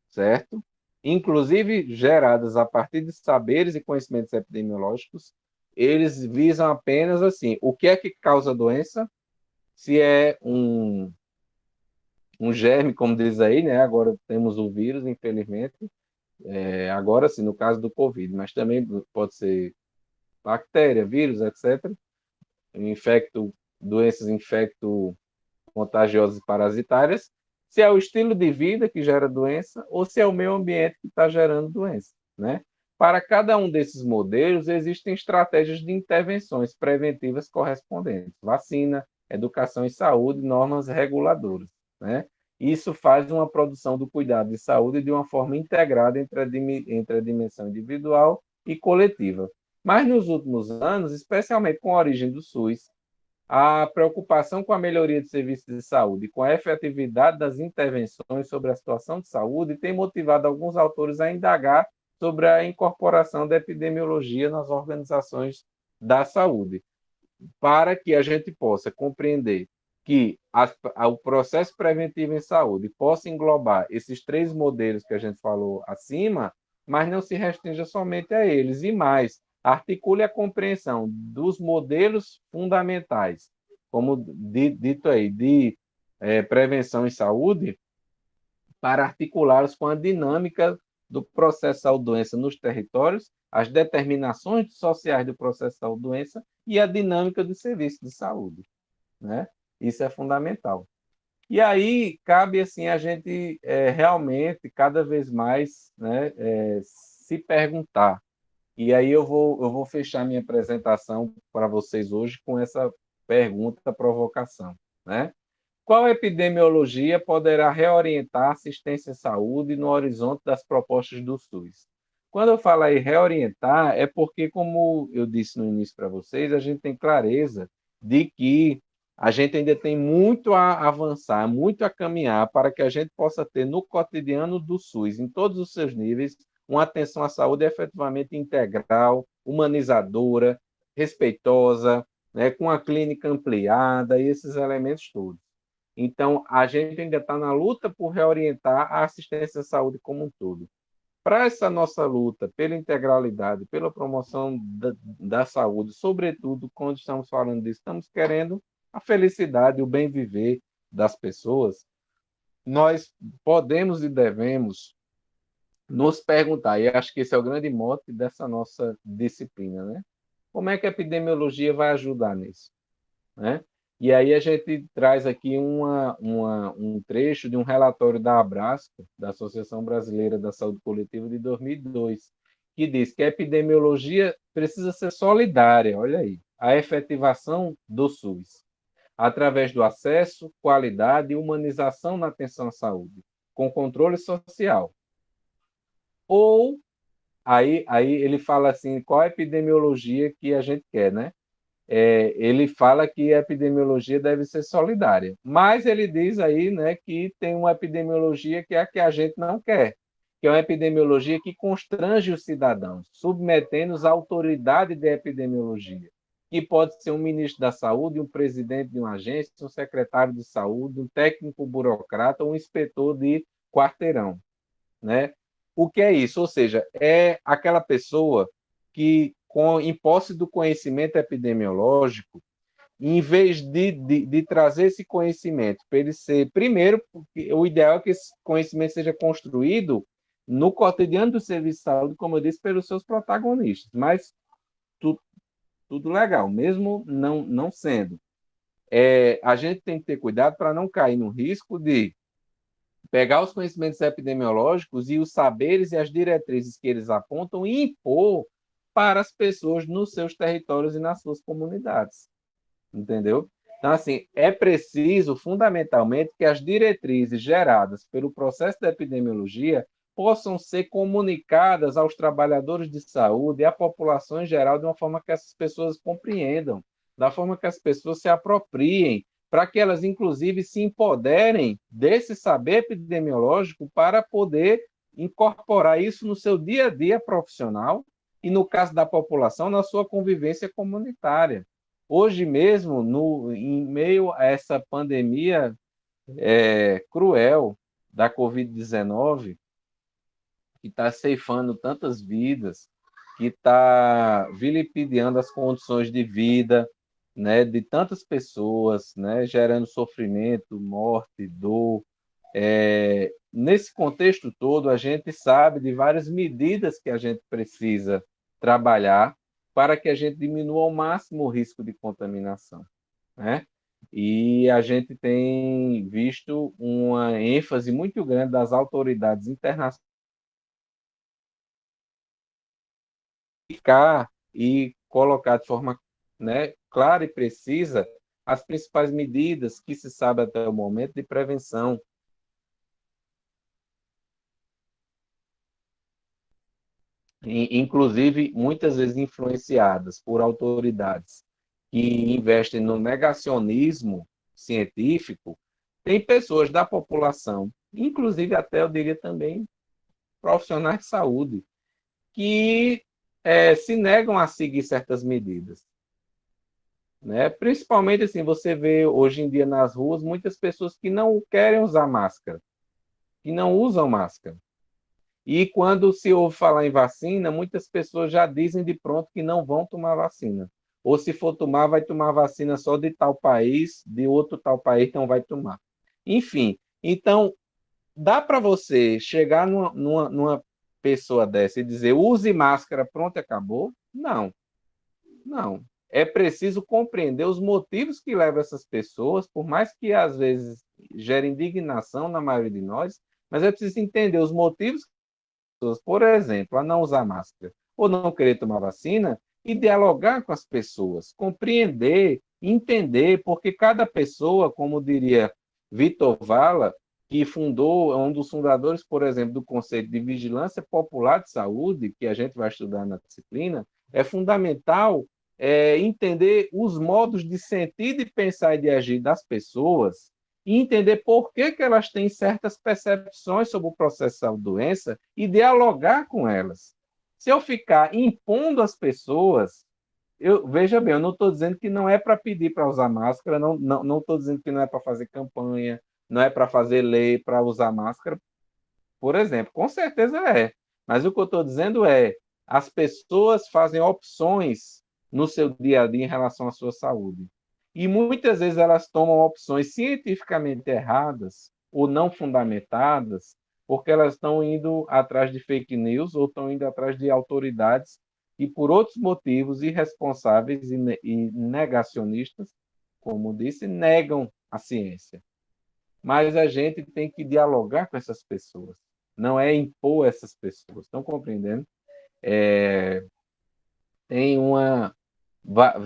certo? Inclusive geradas a partir de saberes e conhecimentos epidemiológicos, eles visam apenas assim, o que é que causa a doença, se é um germe, como diz aí, né? Agora temos o vírus, infelizmente, agora sim, no caso do Covid, mas também pode ser bactéria, vírus, etc. Doenças infecto-contagiosas e parasitárias, se é o estilo de vida que gera doença ou se é o meio ambiente que está gerando doença, né? Para cada um desses modelos, existem estratégias de intervenções preventivas correspondentes: vacina, educação em saúde, normas reguladoras, né? Isso faz uma produção do cuidado de saúde de uma forma integrada entre a dimensão individual e coletiva. Mas nos últimos anos, especialmente com a origem do SUS, a preocupação com a melhoria de serviços de saúde e com a efetividade das intervenções sobre a situação de saúde tem motivado alguns autores a indagar sobre a incorporação da epidemiologia nas organizações da saúde, para que a gente possa compreender que o processo preventivo em saúde possa englobar esses três modelos que a gente falou acima, mas não se restrinja somente a eles. E mais, articule a compreensão dos modelos fundamentais, como dito aí, de prevenção em saúde, para articulá-los com a dinâmica do processo de saúde-doença nos territórios, as determinações sociais do processo de saúde-doença e a dinâmica do serviço de saúde, né? Isso é fundamental. E aí cabe assim a gente realmente cada vez mais, né, se perguntar. E aí eu vou fechar minha apresentação para vocês hoje com essa pergunta, provocação, né? Qual epidemiologia poderá reorientar a assistência à saúde no horizonte das propostas do SUS? Quando eu falo aí reorientar, é porque, como eu disse no início para vocês, a gente tem clareza de que a gente ainda tem muito a avançar, muito a caminhar para que a gente possa ter no cotidiano do SUS, em todos os seus níveis, uma atenção à saúde efetivamente integral, humanizadora, respeitosa, né, com a clínica ampliada e esses elementos todos. Então, a gente ainda está na luta por reorientar a assistência à saúde como um todo. Para essa nossa luta pela integralidade, pela promoção da saúde, sobretudo quando estamos falando disso, estamos querendo a felicidade, o bem viver das pessoas, nós podemos e devemos nos perguntar, e acho que esse é o grande mote dessa nossa disciplina, né? Como é que a epidemiologia vai ajudar nisso? Né? E aí a gente traz aqui um trecho de um relatório da Abrasco, da Associação Brasileira da Saúde Coletiva, de 2002, que diz que a epidemiologia precisa ser solidária, olha aí, a efetivação do SUS, através do acesso, qualidade e humanização na atenção à saúde, com controle social. Ou, aí ele fala assim, qual a epidemiologia que a gente quer, né? Ele fala que a epidemiologia deve ser solidária, mas ele diz aí, né, que tem uma epidemiologia que é a que a gente não quer, que é uma epidemiologia que constrange os cidadãos, submetendo-os à autoridade de epidemiologia, que pode ser um ministro da saúde, um presidente de uma agência, um secretário de saúde, um técnico burocrata, um inspetor de quarteirão, né? O que é isso? Ou seja, é aquela pessoa que, em posse do conhecimento epidemiológico, em vez de trazer esse conhecimento para ele ser, primeiro, o ideal é que esse conhecimento seja construído no cotidiano do serviço de saúde, como eu disse, pelos seus protagonistas, mas tudo, tudo legal, mesmo não sendo. A gente tem que ter cuidado para não cair no risco de pegar os conhecimentos epidemiológicos e os saberes e as diretrizes que eles apontam e impor para as pessoas nos seus territórios e nas suas comunidades. Entendeu? Então, assim, é preciso, fundamentalmente, que as diretrizes geradas pelo processo da epidemiologia possam ser comunicadas aos trabalhadores de saúde e à população em geral de uma forma que essas pessoas compreendam, da forma que as pessoas se apropriem, para que elas, inclusive, se empoderem desse saber epidemiológico para poder incorporar isso no seu dia a dia profissional e, no caso da população, na sua convivência comunitária. Hoje mesmo, em meio a essa pandemia cruel da Covid-19, que está ceifando tantas vidas, que está vilipendiando as condições de vida, né, de tantas pessoas, né, gerando sofrimento, morte, dor. Nesse contexto todo, a gente sabe de várias medidas que a gente precisa trabalhar para que a gente diminua ao máximo o risco de contaminação, né? E a gente tem visto uma ênfase muito grande das autoridades internacionais e colocar de forma, né, clara e precisa as principais medidas que se sabe até o momento de prevenção, inclusive muitas vezes influenciadas por autoridades que investem no negacionismo científico. Tem pessoas da população, inclusive até eu diria também profissionais de saúde, que se negam a seguir certas medidas. Né? Principalmente assim, você vê hoje em dia nas ruas muitas pessoas que não querem usar máscara, que não usam máscara. E quando se ouve falar em vacina, muitas pessoas já dizem de pronto que não vão tomar vacina. Ou se for tomar, vai tomar vacina só de tal país, de outro tal país não vai tomar. Enfim, então dá para você chegar numa pessoa dessa e dizer use máscara, pronto, acabou? Não, não. É preciso compreender os motivos que levam essas pessoas, por mais que às vezes gere indignação na maioria de nós, mas é preciso entender os motivos, por exemplo, a não usar máscara ou não querer tomar vacina e dialogar com as pessoas, compreender, entender, porque cada pessoa, como diria Vitor Vala, que fundou, é um dos fundadores, por exemplo, do conceito de vigilância popular de saúde, que a gente vai estudar na disciplina, é fundamental entender os modos de sentir, de pensar e de agir das pessoas e entender por que, que elas têm certas percepções sobre o processo da doença e dialogar com elas. Se eu ficar impondo às pessoas, veja bem, eu não estou dizendo que não é para pedir para usar máscara, não estou dizendo que não é para fazer campanha, não é para fazer lei para usar máscara, por exemplo. Com certeza é. Mas o que eu estou dizendo é, as pessoas fazem opções no seu dia a dia em relação à sua saúde. E muitas vezes elas tomam opções cientificamente erradas ou não fundamentadas, porque elas estão indo atrás de fake news ou estão indo atrás de autoridades e por outros motivos irresponsáveis e negacionistas, como disse, negam a ciência. Mas a gente tem que dialogar com essas pessoas, não é impor essas pessoas. Estão compreendendo? Tem uma.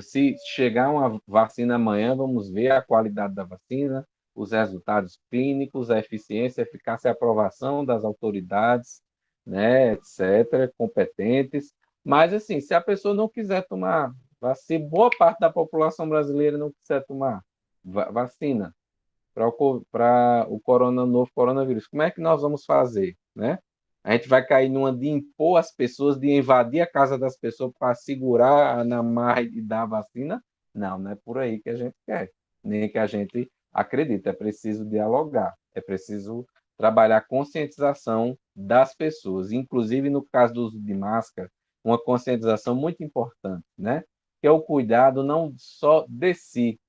Se chegar uma vacina amanhã, vamos ver a qualidade da vacina, os resultados clínicos, a eficiência, a eficácia e a aprovação das autoridades, né, etc., competentes. Mas, assim, se a pessoa não quiser tomar, se boa parte da população brasileira não quiser tomar vacina, para novo coronavírus. Como é que nós vamos fazer, né? A gente vai cair numa de impor as pessoas, de invadir a casa das pessoas para segurar na marra e dar a vacina? Não, não é por aí que a gente quer, nem que a gente acredita. É preciso dialogar, é preciso trabalhar a conscientização das pessoas, inclusive no caso do uso de máscara, uma conscientização muito importante, né? Que é o cuidado não só de si.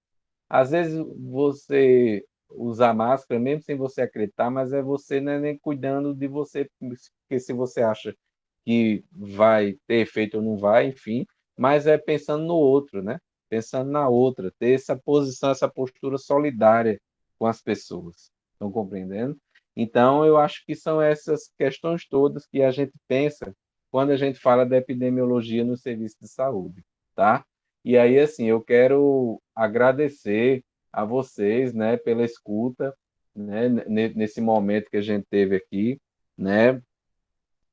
Às vezes você usar máscara, mesmo sem você acreditar, mas é você, né, nem cuidando de você, porque se você acha que vai ter efeito ou não vai, enfim, mas é pensando no outro, né? Pensando na outra, ter essa posição, essa postura solidária com as pessoas. Estão compreendendo? Então, eu acho que são essas questões todas que a gente pensa quando a gente fala da epidemiologia no serviço de saúde, tá? E aí, assim, eu quero agradecer a vocês, né, pela escuta, né, nesse momento que a gente teve aqui, né,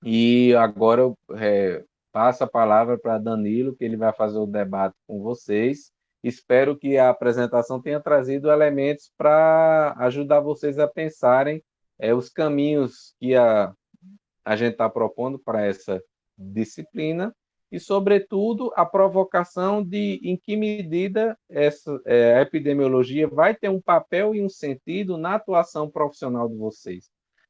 e agora eu passo a palavra para Danilo, que ele vai fazer o debate com vocês. Espero que a apresentação tenha trazido elementos para ajudar vocês a pensarem os caminhos que a gente está propondo para essa disciplina e, sobretudo, a provocação de em que medida a epidemiologia vai ter um papel e um sentido na atuação profissional de vocês.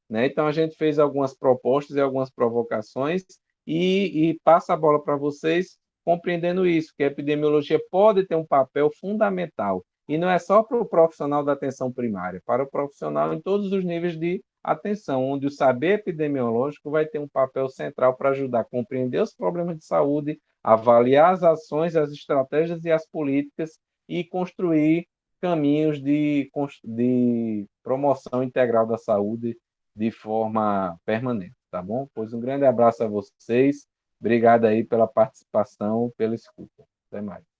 Né? Então, a gente fez algumas propostas e algumas provocações e passa a bola para vocês compreendendo isso, que a epidemiologia pode ter um papel fundamental, e não é só para o profissional da atenção primária, para o profissional em todos os níveis de atenção, onde o saber epidemiológico vai ter um papel central para ajudar a compreender os problemas de saúde, avaliar as ações, as estratégias e as políticas e construir caminhos de promoção integral da saúde de forma permanente, tá bom? Pois um grande abraço a vocês, obrigado aí pela participação, pela escuta. Até mais.